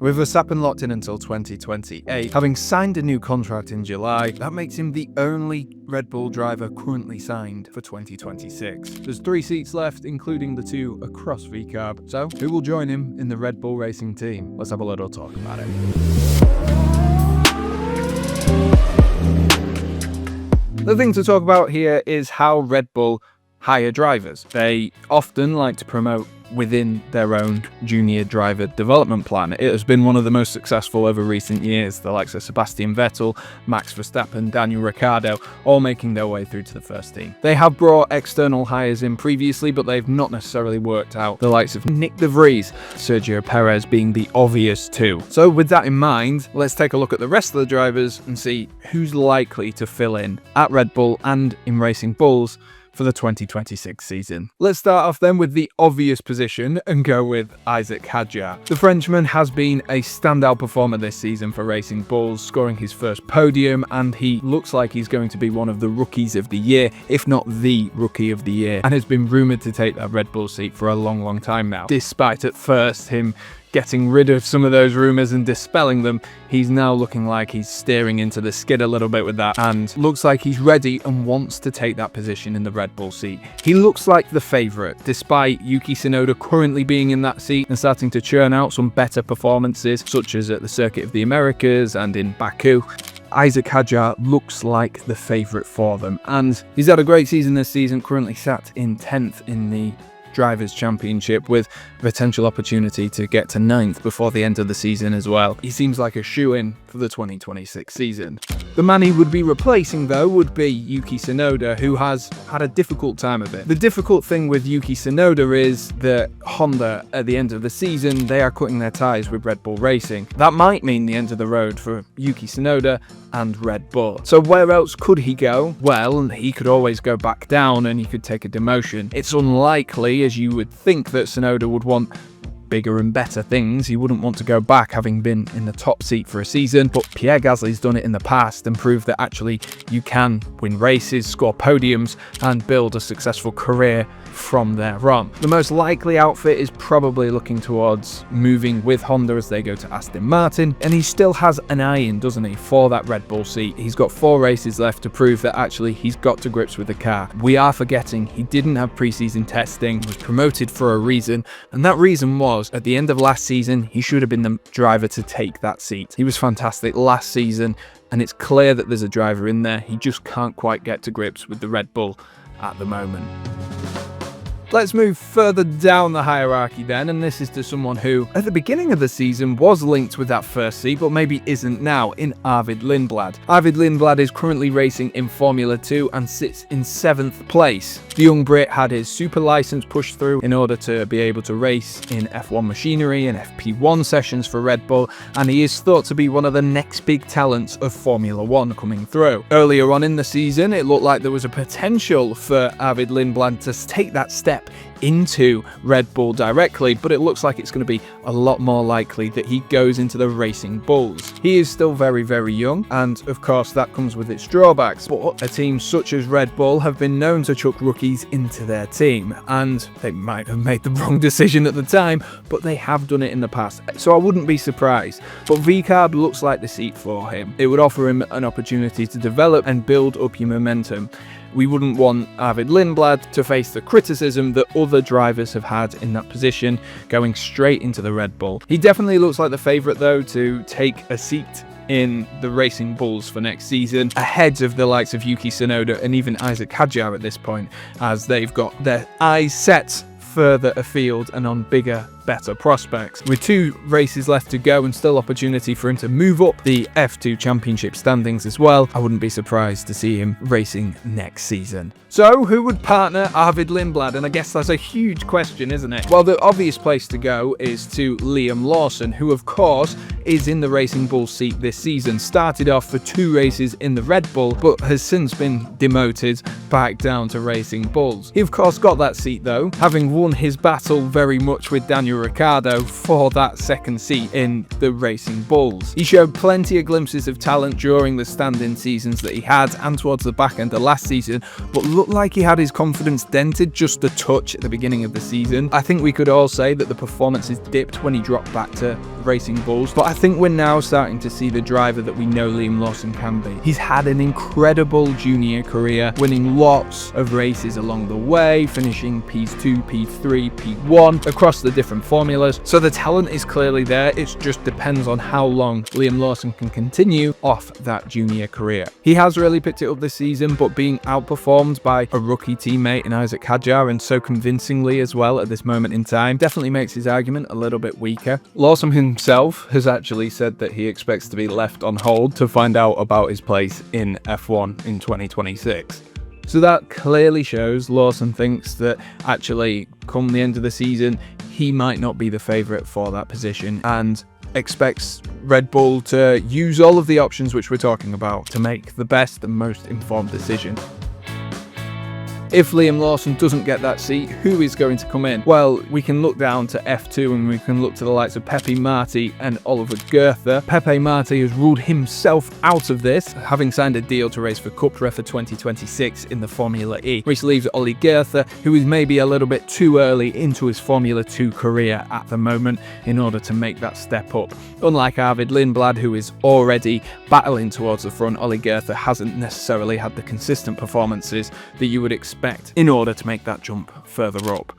With Verstappen locked in until 2028, having signed a new contract in July, that makes him the only Red Bull driver currently signed for 2026. There's 3 seats left, including the 2 across VCARB. So, who will join him in the Red Bull racing team? Let's have a little talk about it. The thing to talk about here is how Red Bull hire drivers. They often like to promote within their own junior driver development plan. It has been one of the most successful over recent years. The likes of Sebastian Vettel, Max Verstappen, Daniel Ricciardo, all making their way through to the first team. They have brought external hires in previously, but they've not necessarily worked out. The likes of Nick de Vries, Sergio Perez being the obvious 2. So with that in mind, let's take a look at the rest of the drivers and see who's likely to fill in at Red Bull and in Racing Bulls for the 2026 season. Let's start off then with the obvious position and go with Isack Hadjar. The Frenchman has been a standout performer this season for Racing Bulls, scoring his first podium, and he looks like he's going to be one of the rookies of the year, if not the rookie of the year, and has been rumoured to take that Red Bull seat for a long time now. Despite at first him getting rid of some of those rumours and dispelling them, he's now looking like he's steering into the skid a little bit with that, and looks like he's ready and wants to take that position in the Red Bull seat. He looks like the favourite, despite Yuki Tsunoda currently being in that seat and starting to churn out some better performances, such as at the Circuit of the Americas and in Baku. Isack Hadjar looks like the favourite for them, and he's had a great season this season, currently sat in 10th in the Drivers' Championship with potential opportunity to get to 9th before the end of the season as well. He seems like a shoo-in for the 2026 season. The man he would be replacing though would be Yuki Tsunoda, who has had a difficult time of it. The difficult thing with Yuki Tsunoda is that Honda at the end of the season, they are cutting their ties with Red Bull Racing. That might mean the end of the road for Yuki Tsunoda and Red Bull. So where else could he go? Well, he could always go back down and he could take a demotion. It's unlikely, as you would think, that Tsunoda would want bigger and better things. He wouldn't want to go back having been in the top seat for a season, but Pierre Gasly's done it in the past and proved that actually you can win races, score podiums, and build a successful career from there on. The most likely outfit is probably looking towards moving with Honda as they go to Aston Martin, and he still has an eye in, doesn't he, for that Red Bull seat. He's got 4 races left to prove that actually he's got to grips with the car. We are forgetting he didn't have pre-season testing, was promoted for a reason, and that reason was at the end of last season he should have been the driver to take that seat. He was fantastic last season, and it's clear that there's a driver in there. He just can't quite get to grips with the Red Bull at the moment. Let's move further down the hierarchy then, and this is to someone who, at the beginning of the season, was linked with that first seat, but maybe isn't now, in Arvid Lindblad. Arvid Lindblad is currently racing in Formula 2 and sits in 7th place. The young Brit had his super license pushed through in order to be able to race in F1 machinery and FP1 sessions for Red Bull, and he is thought to be one of the next big talents of Formula 1 coming through. Earlier on in the season, it looked like there was a potential for Arvid Lindblad to take that step into Red Bull directly, but it looks like it's going to be a lot more likely that he goes into the Racing Bulls. He is still very young, and of course that comes with its drawbacks, but a team such as Red Bull have been known to chuck rookies into their team, and they might have made the wrong decision at the time, but they have done it in the past, so I wouldn't be surprised. But VCARB looks like the seat for him. It would offer him an opportunity to develop and build up your momentum. We wouldn't want Arvid Lindblad to face the criticism that other drivers have had in that position, going straight into the Red Bull. He definitely looks like the favourite though to take a seat in the Racing Bulls for next season, ahead of the likes of Yuki Tsunoda and even Isack Hadjar at this point, as they've got their eyes set further afield and on bigger, better prospects. With 2 races left to go and still opportunity for him to move up the F2 Championship standings as well, I wouldn't be surprised to see him racing next season. So who would partner Arvid Lindblad? And I guess that's a huge question, isn't it? Well, the obvious place to go is to Liam Lawson, who of course is in the Racing Bull seat this season. Started off for 2 races in the Red Bull, but has since been demoted back down to Racing Bulls. He of course got that seat though, having won his battle very much with Daniel Ricciardo for that second seat in the Racing Bulls. He showed plenty of glimpses of talent during the stand-in seasons that he had and towards the back end of last season, but looked like he had his confidence dented just a touch at the beginning of the season. I think we could all say that the performances dipped when he dropped back to Racing Bulls, but I think we're now starting to see the driver that we know Liam Lawson can be. He's had an incredible junior career, winning lots of races along the way, finishing P2, P3, P1 across the different formulas, so the talent is clearly there. It just depends on how long Liam Lawson can continue off that junior career. He has really picked it up this season, but being outperformed by a rookie teammate in Isack Hadjar, and so convincingly as well at this moment in time, definitely makes his argument a little bit weaker. Lawson himself has actually said that he expects to be left on hold to find out about his place in F1 in 2026. So that clearly shows Lawson thinks that actually come the end of the season he might not be the favourite for that position, and expects Red Bull to use all of the options which we're talking about to make the best and most informed decision. If Liam Lawson doesn't get that seat, who is going to come in? Well, we can look down to F2 and we can look to the likes of Pepe Marti and Oliver Goethe. Pepe Marti has ruled himself out of this, having signed a deal to race for Cupra for 2026 in the Formula E, which leaves Ollie Goethe, who is maybe a little bit too early into his Formula 2 career at the moment in order to make that step up. Unlike Arvid Lindblad, who is already battling towards the front, Ollie Goethe hasn't necessarily had the consistent performances that you would expect in order to make that jump further up.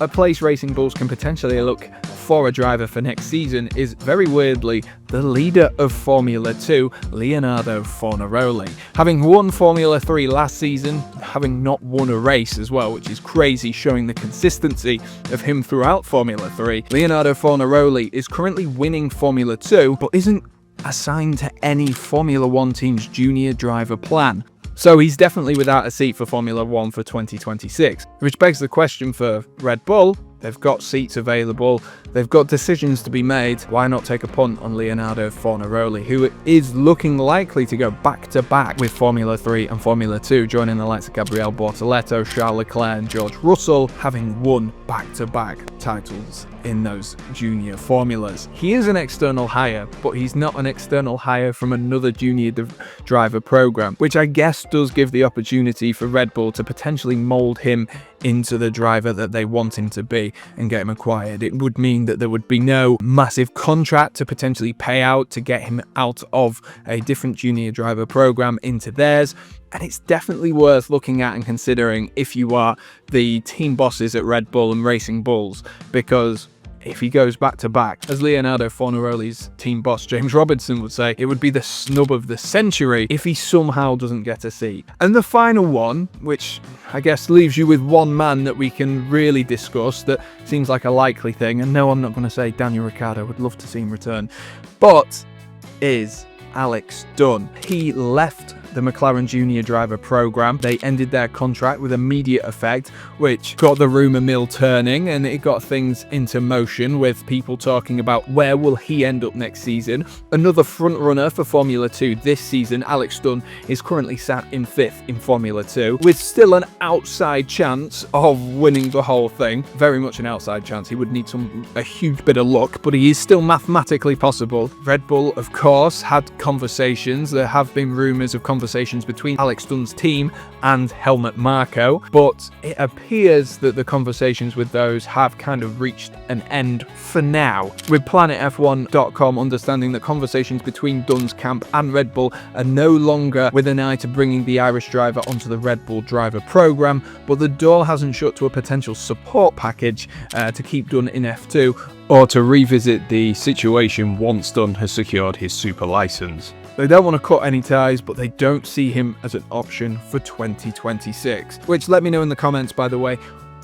A place Racing Bulls can potentially look for a driver for next season is, very weirdly, the leader of Formula 2, Leonardo Fornaroli. Having won Formula 3 last season, having not won a race as well, which is crazy, showing the consistency of him throughout Formula 3, Leonardo Fornaroli is currently winning Formula 2, but isn't assigned to any Formula 1 team's junior driver plan. So he's definitely without a seat for Formula 1 for 2026, which begs the question for Red Bull. They've got seats available, they've got decisions to be made. Why not take a punt on Leonardo Fornaroli, who is looking likely to go back-to-back with Formula 3 and Formula 2, joining the likes of Gabriel, Bortoleto, Charles Leclerc and George Russell, having won back-to-back titles in those junior formulas. He is an external hire, but he's not an external hire from another junior driver program, which I guess does give the opportunity for Red Bull to potentially mold him into the driver that they want him to be and get him acquired. It would mean that there would be no massive contract to potentially pay out to get him out of a different junior driver program into theirs. And it's definitely worth looking at and considering if you are the team bosses at Red Bull and Racing Bulls, because if he goes back to back, as Leonardo Fornaroli's team boss James Robinson would say, it would be the snub of the century if he somehow doesn't get a seat. And the final one, which I guess leaves you with one man that we can really discuss that seems like a likely thing, and no, I'm not going to say Daniel Ricciardo, would love to see him return, but is Alex Dunn. He left the McLaren junior driver program. They ended their contract with immediate effect, which got the rumour mill turning, and it got things into motion with people talking about where will he end up next season. Another front runner for Formula 2 this season, Alex Dunn, is currently sat in 5th in Formula 2 with still an outside chance of winning the whole thing. Very much an outside chance. He would need a huge bit of luck, but he is still mathematically possible. Red Bull, of course, had conversations. There have been rumours of conversations between Alex Dunn's team and Helmut Marko, but it appears that the conversations with those have kind of reached an end for now, with PlanetF1.com understanding that conversations between Dunn's camp and Red Bull are no longer with an eye to bringing the Irish driver onto the Red Bull driver program, but the door hasn't shut to a potential support package to keep Dunn in F2 or to revisit the situation once Dunn has secured his super license. They don't want to cut any ties, but they don't see him as an option for 2026. Which, let me know in the comments, by the way,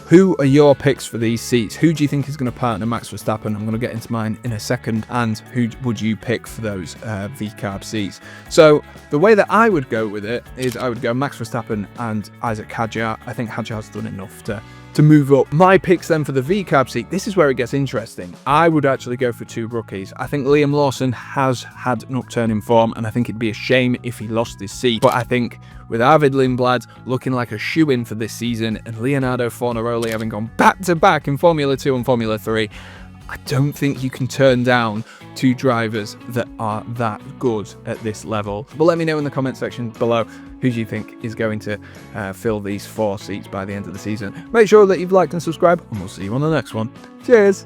who are your picks for these seats? Who do you think is going to partner Max Verstappen? I'm going to get into mine in a second. And who would you pick for those V-carb seats? So the way that I would go with it is I would go Max Verstappen and Isack Hadjar. I think Hadjar's done enough to to move up. My picks then for the VCAB seat, this is where it gets interesting. I would actually go for 2 rookies. I think Liam Lawson has had an upturn in form, and I think it'd be a shame if he lost his seat. But I think with Arvid Lindblad looking like a shoe-in for this season, and Leonardo Fornaroli having gone back-to-back in Formula 2 and Formula 3, I don't think you can turn down 2 drivers that are that good at this level. But let me know in the comment section below, who do you think is going to fill these 4 seats by the end of the season. Make sure that you've liked and subscribed, and we'll see you on the next one. Cheers!